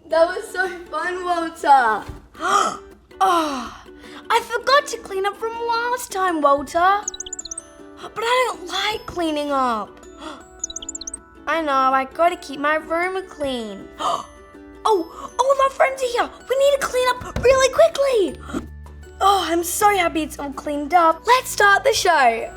That was so fun, Walter. Oh, I forgot to clean up from last time, Walter. But I don't like cleaning up. I know, I gotta keep my room clean. Oh, all of our friends are here. We need to clean up really quickly. Oh, I'm so happy it's all cleaned up. Let's start the show.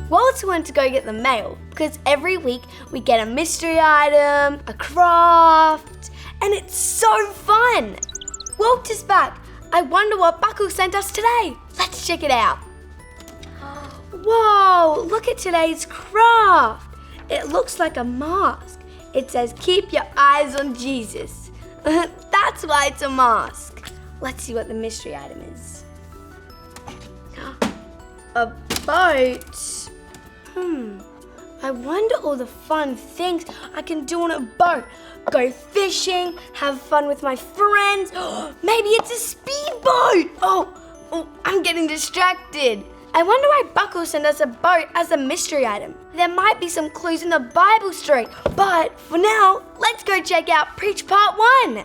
Walter went to go get the mail because every week we get a mystery item, a craft, and it's so fun. Walter's back. I wonder what Buckle sent us today. Let's check it out. Whoa, look at today's craft. It looks like a mask. It says, keep your eyes on Jesus. That's why it's a mask. Let's see what the mystery item is. A boat. I wonder all the fun things I can do on a boat. Go fishing, have fun with my friends. Maybe it's a speedboat. Oh, I'm getting distracted. I wonder why Buckle sent us a boat as a mystery item. There might be some clues in the Bible story, but for now, let's go check out Preach Part 1.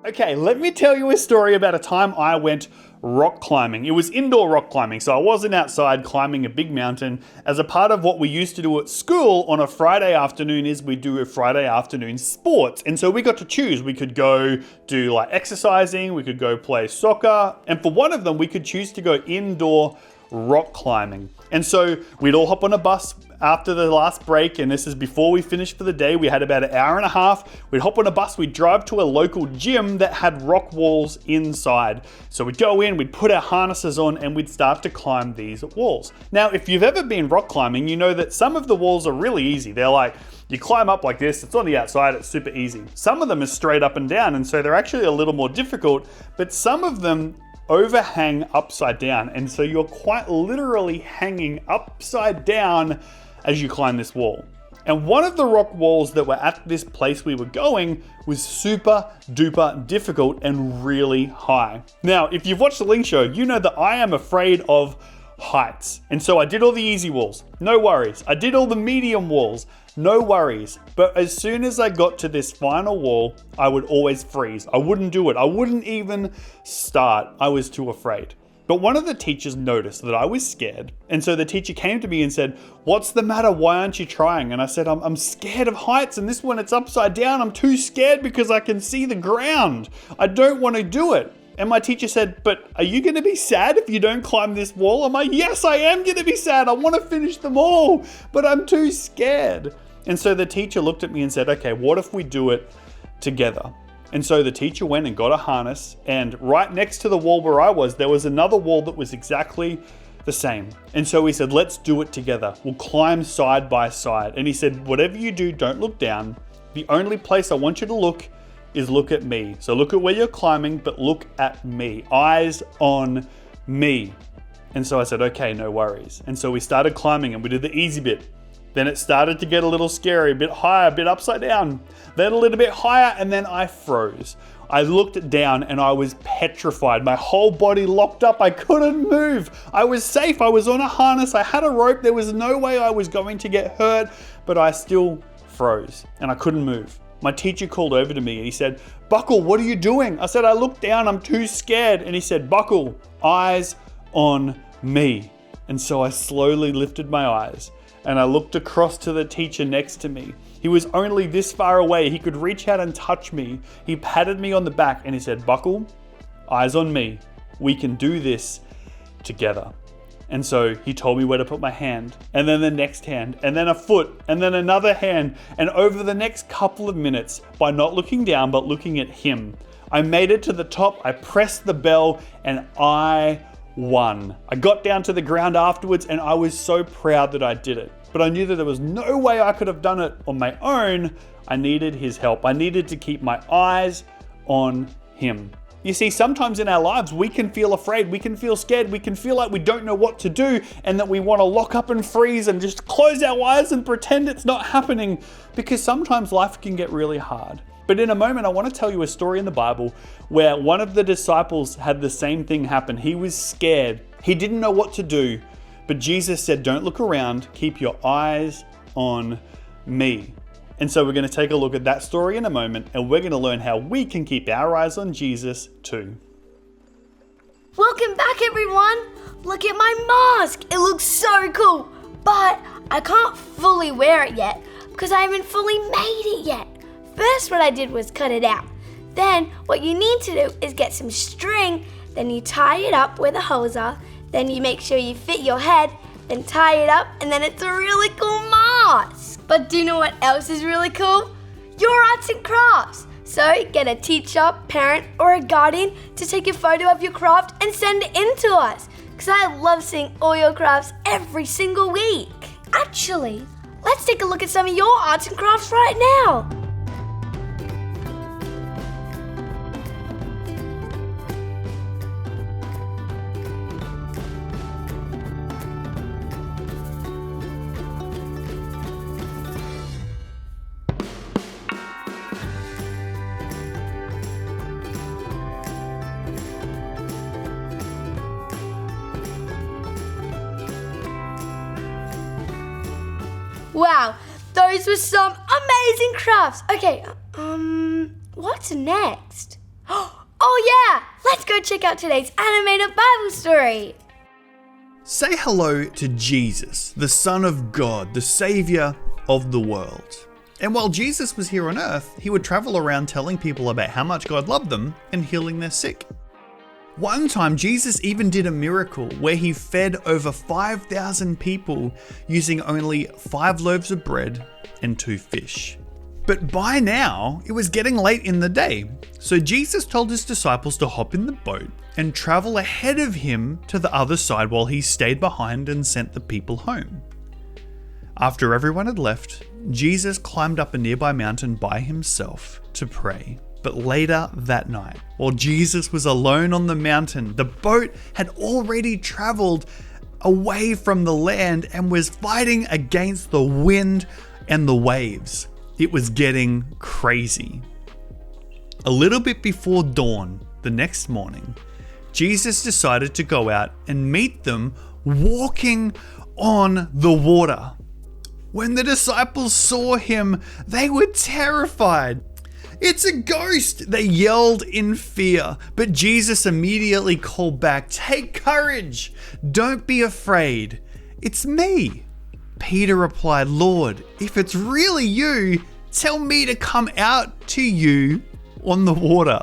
Okay, let me tell you a story about a time I went rock climbing. It was indoor rock climbing, so I wasn't outside climbing a big mountain. As a part of what we used to do at school on a Friday afternoon is we do a Friday afternoon sports. And so we got to choose. We could go do like exercising, we could go play soccer, and for one of them we could choose to go indoor rock climbing. And so we'd all hop on a bus after the last break, and this is before we finished for the day. We had about an hour and a half. We'd hop on a bus, we'd drive to a local gym that had rock walls inside. So we'd go in, we'd put our harnesses on, and we'd start to climb these walls. Now, if you've ever been rock climbing, you know that some of the walls are really easy. They're like, you climb up like this, it's on the outside, it's super easy. Some of them are straight up and down, and so they're actually a little more difficult, but some of them overhang upside down, and so you're quite literally hanging upside down as you climb this wall. And one of the rock walls that were at this place we were going was super duper difficult and really high. Now, if you've watched the Link Show, you know that I am afraid of heights. And so I did all the easy walls, no worries. I did all the medium walls, no worries. But as soon as I got to this final wall, I would always freeze. I wouldn't do it. I wouldn't even start. I was too afraid. But one of the teachers noticed that I was scared. And so the teacher came to me and said, "What's the matter? Why aren't you trying?" And I said, I'm scared of heights, and this one it's upside down. I'm too scared because I can see the ground. I don't want to do it. And my teacher said, "But are you going to be sad if you don't climb this wall?" I'm like, "Yes, I am going to be sad. I want to finish them all, but I'm too scared." And so the teacher looked at me and said, "Okay, what if we do it together?" And so the teacher went and got a harness, and right next to the wall where I was, there was another wall that was exactly the same. And so he said, "Let's do it together. We'll climb side by side." And he said, "Whatever you do, don't look down. The only place I want you to look is look at me. So look at where you're climbing, but look at me. Eyes on me." And so I said, "Okay, no worries." And so we started climbing, and we did the easy bit. Then it started to get a little scary, a bit higher, a bit upside down, then a little bit higher, and then I froze. I looked down and I was petrified. My whole body locked up. I couldn't move. I was safe. I was on a harness. I had a rope. There was no way I was going to get hurt, but I still froze and I couldn't move. My teacher called over to me and he said, "Buckle, what are you doing?" I said, "I looked down. I'm too scared." And he said, "Buckle, eyes on me." And so I slowly lifted my eyes and I looked across to the teacher next to me. He was only this far away. He could reach out and touch me. He patted me on the back and he said, "Buckle, eyes on me. We can do this together." And so he told me where to put my hand, and then the next hand, and then a foot, and then another hand. And over the next couple of minutes, by not looking down, but looking at him, I made it to the top. I pressed the bell and I won. I got down to the ground afterwards and I was so proud that I did it. But I knew that there was no way I could have done it on my own. I needed his help. I needed to keep my eyes on him. You see, sometimes in our lives, we can feel afraid, we can feel scared, we can feel like we don't know what to do and that we want to lock up and freeze and just close our eyes and pretend it's not happening, because sometimes life can get really hard. But in a moment, I want to tell you a story in the Bible where one of the disciples had the same thing happen. He was scared. He didn't know what to do, but Jesus said, "Don't look around, keep your eyes on me." And so we're going to take a look at that story in a moment, and we're going to learn how we can keep our eyes on Jesus too. Welcome back, everyone. Look at my mask. It looks so cool, but I can't fully wear it yet because I haven't fully made it yet. First, what I did was cut it out. Then what you need to do is get some string, then you tie it up where the holes are, then you make sure you fit your head, then tie it up, and then it's a really cool mask. But do you know what else is really cool? Your arts and crafts. So get a teacher, parent, or a guardian to take a photo of your craft and send it in to us, because I love seeing all your crafts every single week. Actually, let's take a look at some of your arts and crafts right now. Wow, those were some amazing crafts. Okay, what's next? Oh yeah, let's go check out today's animated Bible story. Say hello to Jesus, the Son of God, the Savior of the world. And while Jesus was here on earth, he would travel around telling people about how much God loved them and healing their sick. One time, Jesus even did a miracle where he fed over 5,000 people using only 5 loaves of bread and 2 fish. But by now, it was getting late in the day, so Jesus told his disciples to hop in the boat and travel ahead of him to the other side while he stayed behind and sent the people home. After everyone had left, Jesus climbed up a nearby mountain by himself to pray. But later that night, while Jesus was alone on the mountain, the boat had already traveled away from the land and was fighting against the wind and the waves. It was getting crazy. A little bit before dawn the next morning, Jesus decided to go out and meet them walking on the water. When the disciples saw him, they were terrified. "It's a ghost!" they yelled in fear. But Jesus immediately called back, "Take courage! Don't be afraid. It's me." Peter replied, "Lord, if it's really you, tell me to come out to you on the water."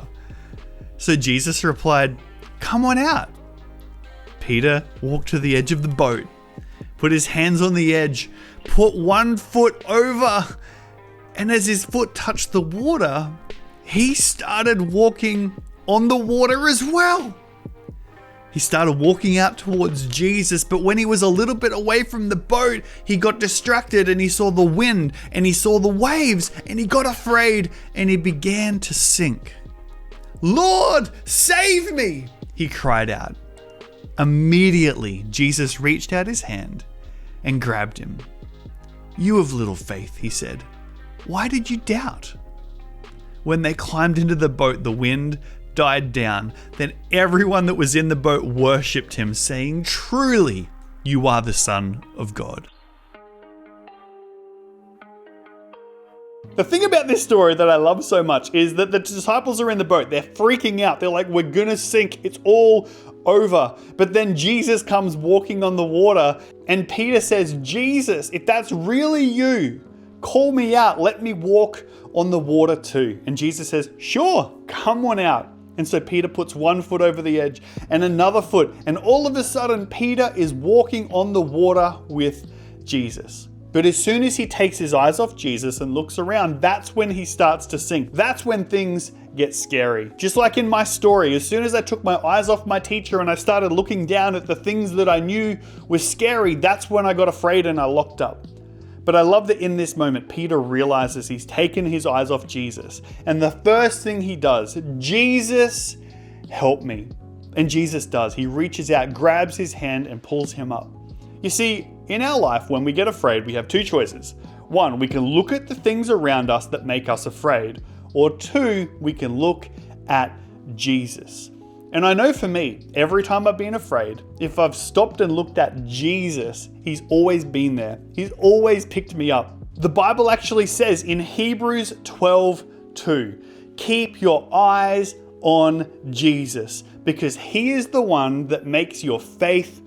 So Jesus replied, "Come on out." Peter walked to the edge of the boat, put his hands on the edge, put one foot over, and as his foot touched the water, he started walking on the water as well. He started walking out towards Jesus, but when he was a little bit away from the boat, he got distracted and he saw the wind and he saw the waves and he got afraid and he began to sink. "Lord, save me!" he cried out. Immediately, Jesus reached out his hand and grabbed him. "You of little faith," he said. "Why did you doubt?" When they climbed into the boat, the wind died down. Then everyone that was in the boat worshipped him, saying, "Truly, you are the Son of God." The thing about this story that I love so much is that the disciples are in the boat. They're freaking out. They're like, "We're gonna sink. It's all over." But then Jesus comes walking on the water and Peter says, "Jesus, if that's really you, call me out. Let me walk on the water too." And Jesus says, "Sure, come on out." And so Peter puts one foot over the edge and another foot. And all of a sudden, Peter is walking on the water with Jesus. But as soon as he takes his eyes off Jesus and looks around, that's when he starts to sink. That's when things get scary. Just like in my story, as soon as I took my eyes off my teacher and I started looking down at the things that I knew were scary, that's when I got afraid and I locked up. But I love that in this moment, Peter realizes he's taken his eyes off Jesus. And the first thing he does, "Jesus, help me." And Jesus does. He reaches out, grabs his hand and pulls him up. You see, in our life, when we get afraid, we have 2 choices. 1, we can look at the things around us that make us afraid. Or 2, we can look at Jesus. And I know for me, every time I've been afraid, if I've stopped and looked at Jesus, he's always been there. He's always picked me up The Bible actually says in Hebrews 12:2, keep your eyes on Jesus because he is the one that makes your faith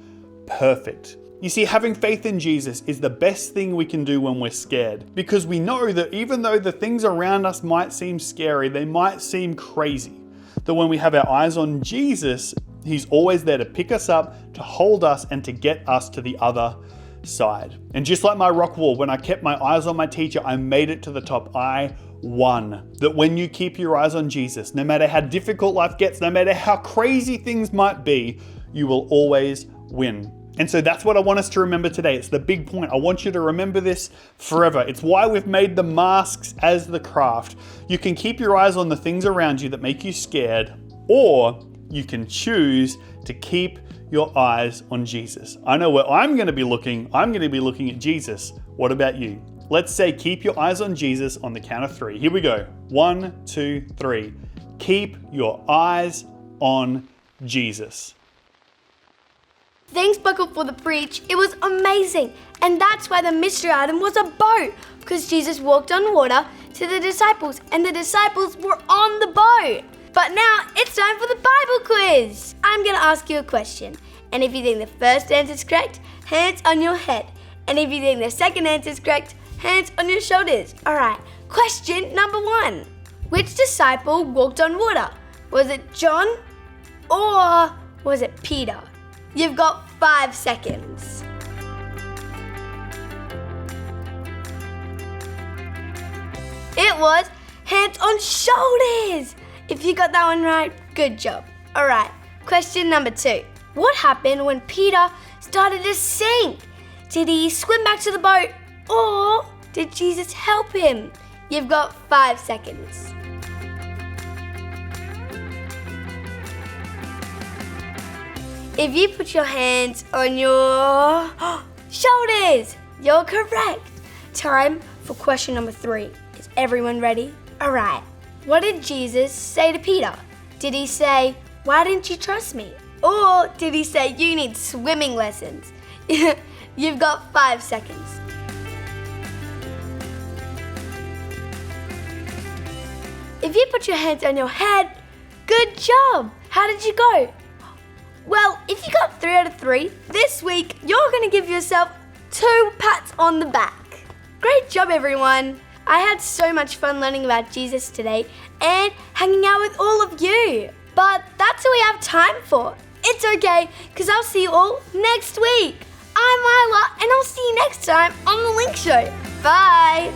perfect. You see, having faith in Jesus is the best thing we can do when we're scared, because we know that even though the things around us might seem scary, they might seem crazy, that when we have our eyes on Jesus, he's always there to pick us up, to hold us, and to get us to the other side. And just like my rock wall, when I kept my eyes on my teacher, I made it to the top. I won. That when you keep your eyes on Jesus, no matter how difficult life gets, no matter how crazy things might be, you will always win. And so that's what I want us to remember today. It's the big point. I want you to remember this forever. It's why we've made the masks as the craft. You can keep your eyes on the things around you that make you scared, or you can choose to keep your eyes on Jesus. I know where I'm going to be looking. I'm going to be looking at Jesus. What about you? Let's say keep your eyes on Jesus on the count of 3. Here we go. 1, 2, 3. Keep your eyes on Jesus. Thanks, Buckle, for the preach. It was amazing. And that's why the mystery item was a boat, because Jesus walked on water to the disciples, and the disciples were on the boat. But now it's time for the Bible quiz. I'm going to ask you a question. And if you think the first answer is correct, hands on your head. And if you think the second answer is correct, hands on your shoulders. All right, question number 1. Which disciple walked on water? Was it John or was it Peter? You've got 5 seconds. It was hands on shoulders. If you got that one right, good job. All right, question number 2. What happened when Peter started to sink? Did he swim back to the boat or did Jesus help him? You've got 5 seconds. If you put your hands on your shoulders, you're correct. Time for question number 3. Is everyone ready? All right. What did Jesus say to Peter? Did he say, why didn't you trust me? Or did he say, you need swimming lessons? You've got 5 seconds. If you put your hands on your head, good job. How did you go? Well, if you got 3 out of 3, this week you're going to give yourself 2 pats on the back. Great job, everyone. I had so much fun learning about Jesus today and hanging out with all of you. But that's all we have time for. It's okay, because I'll see you all next week. I'm Isla, and I'll see you next time on The Link Show. Bye.